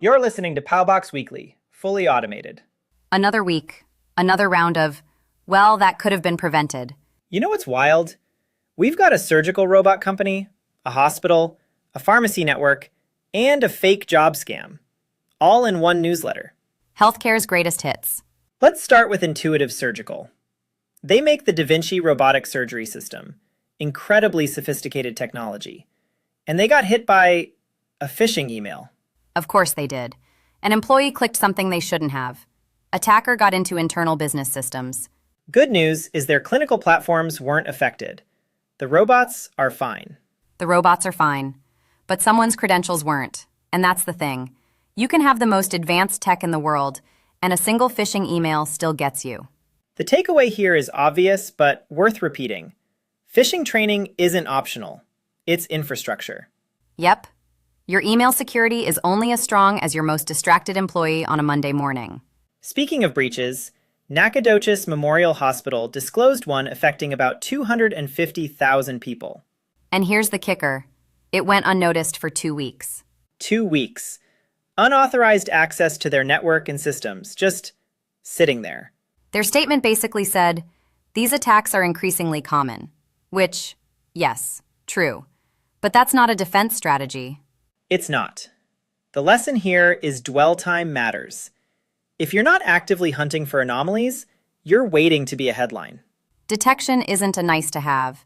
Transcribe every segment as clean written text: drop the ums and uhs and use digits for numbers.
You're listening to Powbox Weekly, fully automated. Another week, another round of, well, that could have been prevented. You know what's wild? We've got a surgical robot company, a hospital, a pharmacy network, and a fake job scam, all in one newsletter. Healthcare's greatest hits. Let's start with Intuitive Surgical. They make the Vinci robotic surgery system, incredibly sophisticated technology, and they got hit by a phishing email. Of course they did. An employee clicked something they shouldn't have. Attacker got into internal business systems. Good news is their clinical platforms weren't affected. The robots are fine. The robots are fine, but someone's credentials weren't. And that's the thing. You can have the most advanced tech in the world, and a single phishing email still gets you. The takeaway here is obvious, but worth repeating. Phishing training isn't optional. It's infrastructure. Yep. Your email security is only as strong as your most distracted employee on a Monday morning. Speaking of breaches, Nacogdoches Memorial Hospital disclosed one affecting about 250,000 people. And here's the kicker. It went unnoticed for 2 weeks. 2 weeks. Unauthorized access to their network and systems, just sitting there. Their statement basically said, these attacks are increasingly common. Which, yes, true. But that's not a defense strategy. It's not. The lesson here is dwell time matters. If you're not actively hunting for anomalies, you're waiting to be a headline. Detection isn't a nice to have.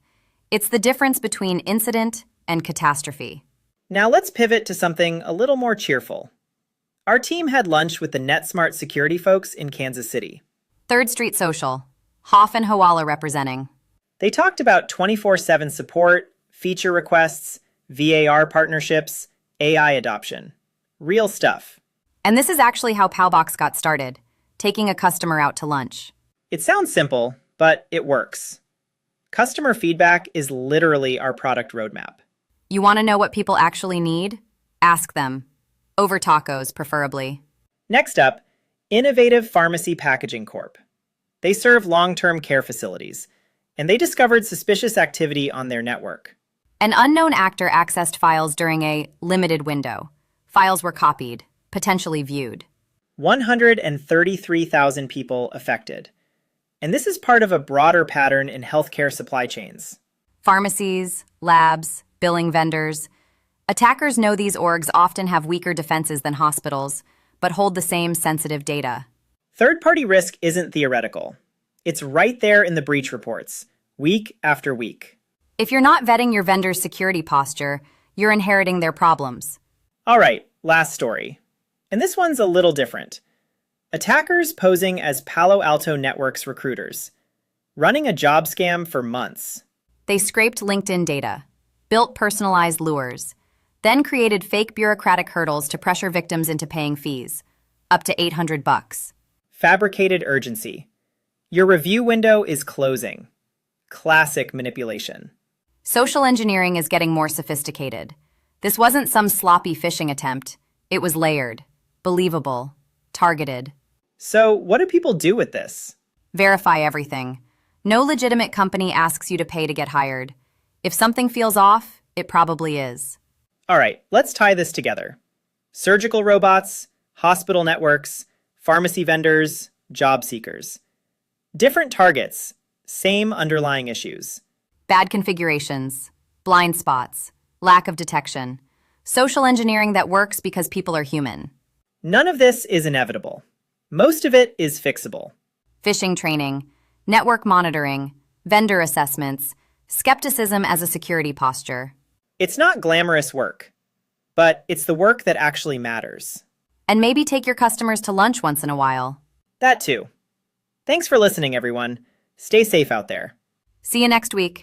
It's the difference between incident and catastrophe. Now let's pivot to something a little more cheerful. Our team had lunch with the NetSmart security folks in Kansas City. 3rd Street Social. Hoff and Hawala representing. They talked about 24/7 support, feature requests, VAR partnerships, AI adoption. Real stuff. And this is actually how Powbox got started, taking a customer out to lunch. It sounds simple, but it works. Customer feedback is literally our product roadmap. You want to know what people actually need? Ask them. Over tacos, preferably. Next up, Innovative Pharmacy Packaging Corp. They serve long-term care facilities, and they discovered suspicious activity on their network. An unknown actor accessed files during a limited window. Files were copied, potentially viewed. 133,000 people affected. And this is part of a broader pattern in healthcare supply chains. Pharmacies, labs, billing vendors. Attackers know these orgs often have weaker defenses than hospitals, but hold the same sensitive data. Third-party risk isn't theoretical. It's right there in the breach reports, week after week. If you're not vetting your vendor's security posture, you're inheriting their problems. All right, last story. And this one's a little different. Attackers posing as Palo Alto Network's recruiters, running a job scam for months. They scraped LinkedIn data, built personalized lures, then created fake bureaucratic hurdles to pressure victims into paying fees, up to $800. Fabricated urgency. Your review window is closing. Classic manipulation. Social engineering is getting more sophisticated. This wasn't some sloppy phishing attempt. It was layered, believable, targeted. So what do people do with this? Verify everything. No legitimate company asks you to pay to get hired. If something feels off, it probably is. All right, let's tie this together. Surgical robots, hospital networks, pharmacy vendors, job seekers. Different targets, same underlying issues. Bad configurations, blind spots, lack of detection. Social engineering that works because people are human. None of this is inevitable. Most of it is fixable. Phishing training, network monitoring, vendor assessments, skepticism as a security posture. It's not glamorous work, but it's the work that actually matters. And maybe take your customers to lunch once in a while. That too. Thanks for listening, everyone. Stay safe out there. See you next week.